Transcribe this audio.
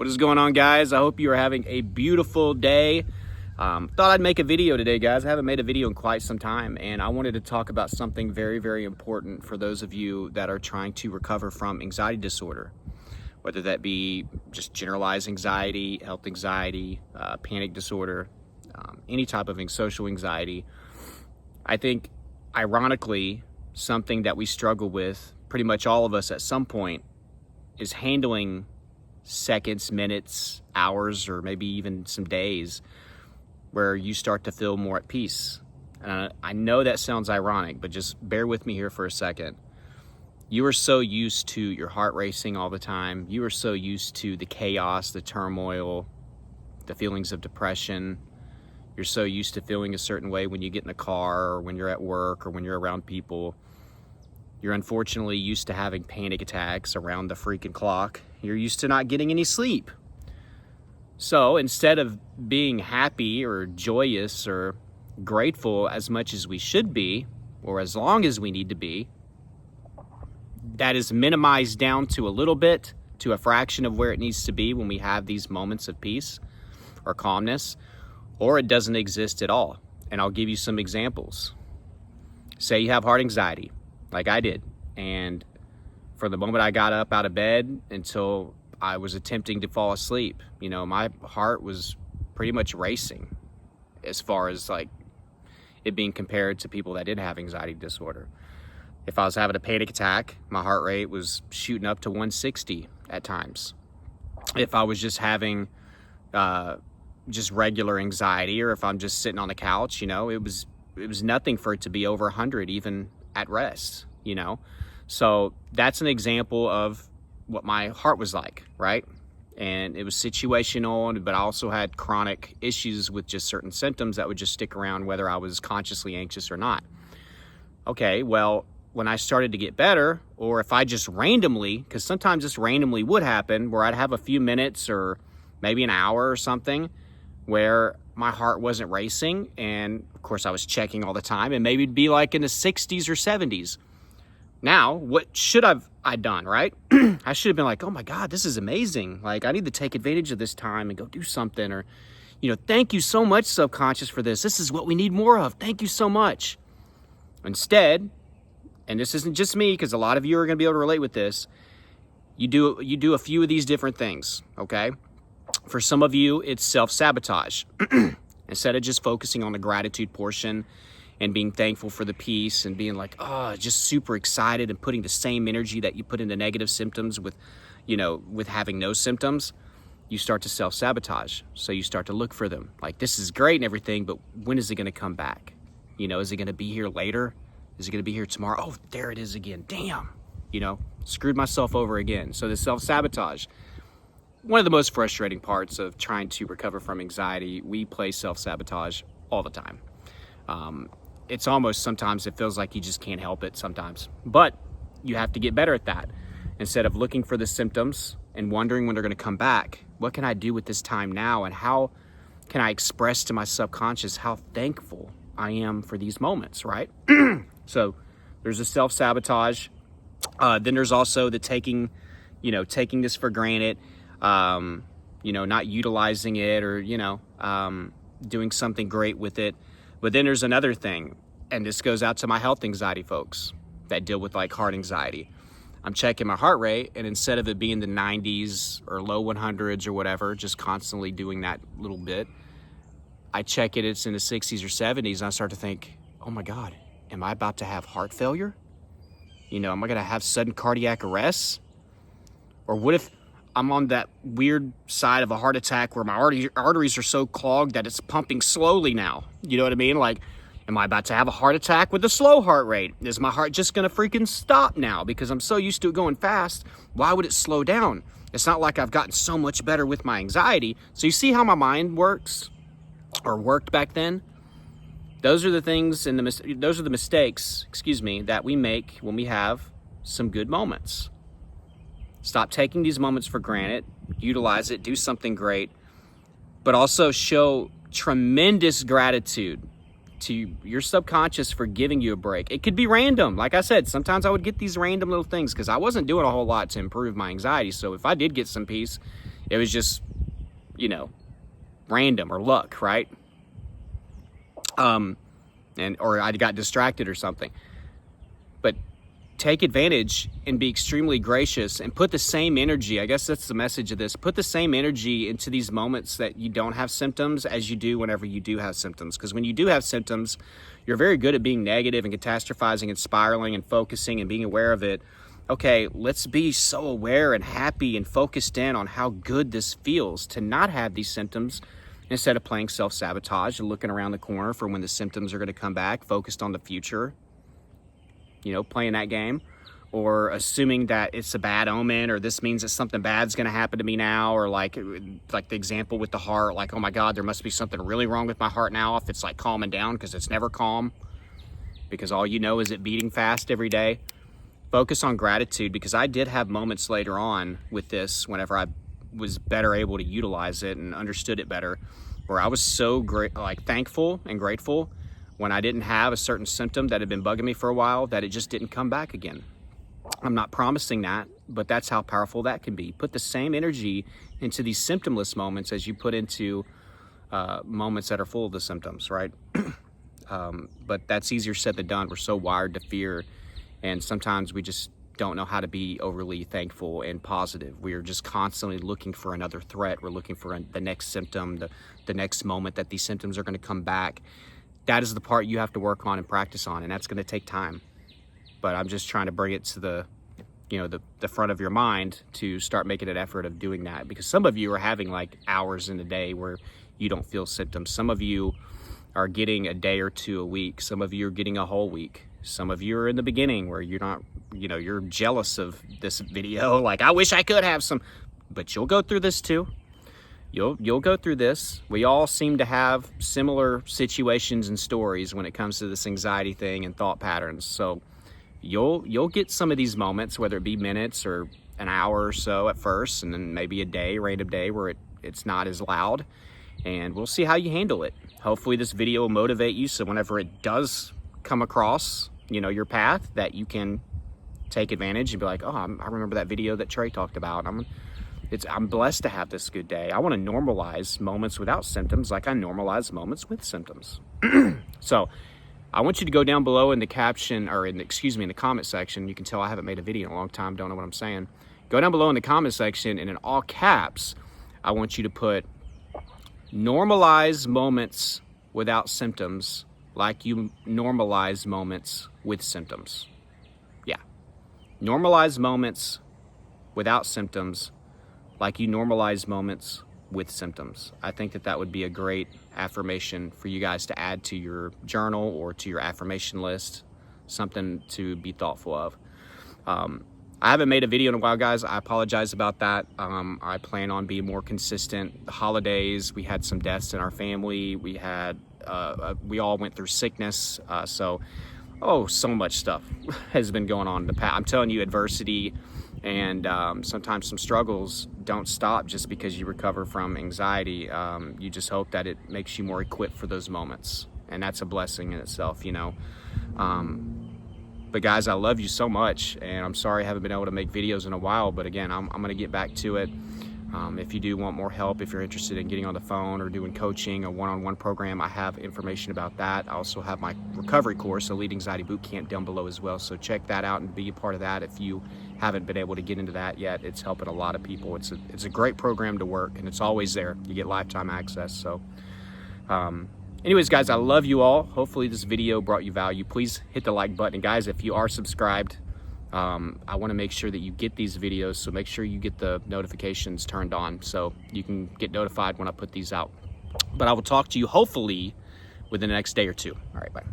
What is going on, guys? I hope you are having a beautiful day. Thought I'd make a video today, guys. I haven't made a video in quite some time, and I wanted to talk about something very, very important for those of you that are trying to recover from anxiety disorder, whether that be just generalized anxiety, health anxiety, panic disorder, any type of social anxiety. I think, ironically, something that we struggle with, pretty much all of us at some point, is handling seconds, minutes, hours, or maybe even some days where you start to feel more at peace. And I know that sounds ironic, but just bear with me here for a second. You are so used to your heart racing all the time. You are so used to the chaos, the turmoil, the feelings of depression. You're so used to feeling a certain way when you get in a car or when you're at work or when you're around people. You're unfortunately used to having panic attacks around the freaking clock. You're used to not getting any sleep. So instead of being happy or joyous or grateful as much as we should be, or as long as we need to be, that is minimized down to a little bit, to a fraction of where it needs to be when we have these moments of peace or calmness, or it doesn't exist at all. And I'll give you some examples. Say you have heart anxiety, like I did, and from the moment I got up out of bed until I was attempting to fall asleep, my heart was pretty much racing as far as like it being compared to people that did have anxiety disorder. If I was having a panic attack, my heart rate was shooting up to 160 at times. If I was just having just regular anxiety, or if I'm just sitting on the couch, it was nothing for it to be over 100 even at rest, So that's an example of what my heart was like, right? And it was situational, but I also had chronic issues with just certain symptoms that would just stick around whether I was consciously anxious or not. Okay, well, when I started to get better, or if I just randomly, because sometimes this randomly would happen, where I'd have a few minutes or maybe an hour or something where my heart wasn't racing, and of course I was checking all the time, and maybe it'd be like in the 60s or 70s. Now, what should I done, right? I should have been like, oh my God, this is amazing. Like, I need to take advantage of this time and go do something, or, thank you so much, subconscious, for this. This is what we need more of. Thank you so much. Instead, and this isn't just me, because a lot of you are going to be able to relate with this, you do a few of these different things, okay? For some of you, it's self-sabotage. Instead of just focusing on the gratitude portion and being thankful for the peace and being like, oh, just super excited and putting the same energy that you put into negative symptoms with having no symptoms, you start to self-sabotage. So you start to look for them. Like, this is great and everything, but when is it going to come back? Is it going to be here later? Is it going to be here tomorrow? Oh, there it is again. Damn. Screwed myself over again. So the self-sabotage. One of the most frustrating parts of trying to recover from anxiety, we play self-sabotage all the time. It's almost, sometimes it feels like you just can't help it sometimes. But you have to get better at that. Instead of looking for the symptoms and wondering when they're going to come back, what can I do with this time now? And how can I express to my subconscious how thankful I am for these moments, right? So there's a self-sabotage. Then there's also the taking this for granted, not utilizing it, or, doing something great with it. But then there's another thing, and this goes out to my health anxiety folks that deal with like heart anxiety. I'm checking my heart rate, and instead of it being the 90s or low 100s or whatever, just constantly doing that little bit, I check it's in the 60s or 70s, and I start to think, oh my God, am I about to have heart failure? Am I going to have sudden cardiac arrest? Or what if I'm on that weird side of a heart attack where my arteries are so clogged that it's pumping slowly now? You know what I mean? Like, am I about to have a heart attack with a slow heart rate? Is my heart just going to freaking stop now because I'm so used to it going fast? Why would it slow down? It's not like I've gotten so much better with my anxiety. So you see how my mind works, or worked back then? Those are the things, and those are the mistakes, that we make when we have some good moments. Stop taking these moments for granted, utilize it, do something great, but also show tremendous gratitude to your subconscious for giving you a break. It could be random. Like I said, sometimes I would get these random little things because I wasn't doing a whole lot to improve my anxiety. So if I did get some peace, It was just, random or luck, right? Or I got distracted or something. But take advantage and be extremely gracious and put the same energy. I guess that's the message of this. Put the same energy into these moments that you don't have symptoms as you do whenever you do have symptoms. Because when you do have symptoms, you're very good at being negative and catastrophizing and spiraling and focusing and being aware of it. Okay, let's be so aware and happy and focused in on how good this feels to not have these symptoms, instead of playing self-sabotage and looking around the corner for when the symptoms are going to come back, focused on the future, playing that game, or assuming that it's a bad omen, or this means that something bad's going to happen to me now, or like the example with the heart, like, oh my God, there must be something really wrong with my heart now if it's like calming down, because it's never calm, because all you know is it beating fast every day. Focus on gratitude, because I did have moments later on with this, whenever I was better able to utilize it and understood it better, where I was so thankful and grateful when I didn't have a certain symptom that had been bugging me for a while, that it just didn't come back again. I'm not promising that, but that's how powerful that can be. Put the same energy into these symptomless moments as you put into moments that are full of the symptoms, right? But that's easier said than done. We're so wired to fear, and sometimes we just don't know how to be overly thankful and positive. We are just constantly looking for another threat. We're looking for the next symptom, the next moment that these symptoms are going to come back. That is the part you have to work on and practice on, and that's going to take time. But I'm just trying to bring it to the front of your mind to start making an effort of doing that, because some of you are having like hours in a day where you don't feel symptoms. Some of you are getting a day or two a week. Some of you are getting a whole week. Some of you are in the beginning where you're not, you're jealous of this video. Like, I wish I could have some, but you'll go through this too. You'll go through this. We all seem to have similar situations and stories when it comes to this anxiety thing and thought patterns. So you'll get some of these moments, whether it be minutes or an hour or so at first, and then maybe a day, random day, where it's not as loud, and we'll see how you handle it. Hopefully this video will motivate you, so whenever it does come across, your path, that you can take advantage and be like, oh, I remember that video that Trey talked about. I'm blessed to have this good day. I want to normalize moments without symptoms like I normalize moments with symptoms. So I want you to go down below in the caption, or in the comment section. You can tell I haven't made a video in a long time, don't know what I'm saying. Go down below in the comment section, and in all caps, I want you to put normalize moments without symptoms like you normalize moments with symptoms. Yeah. Normalize moments without symptoms like you normalize moments with symptoms. I think that would be a great affirmation for you guys to add to your journal or to your affirmation list, something to be thoughtful of. I haven't made a video in a while, guys. I apologize about that. I plan on being more consistent. The holidays, we had some deaths in our family. We all went through sickness. So much stuff has been going on in the past. I'm telling you, adversity and sometimes some struggles don't stop just because you recover from anxiety. You just hope that it makes you more equipped for those moments, and that's a blessing in itself, But guys, I love you so much, and I'm sorry I haven't been able to make videos in a while, but again, I'm gonna get back to it. If you do want more help, if you're interested in getting on the phone or doing coaching, a one-on-one program, I have information about that. I also have my recovery course, Elite Anxiety Bootcamp, down below as well. So check that out and be a part of that if you haven't been able to get into that yet. It's helping a lot of people. It's a great program to work, and it's always there. You get lifetime access. So anyways, guys, I love you all. Hopefully this video brought you value. Please hit the like button. And guys, if you are subscribed, I want to make sure that you get these videos, so make sure you get the notifications turned on so you can get notified when I put these out. But I will talk to you hopefully within the next day or two. All right, bye.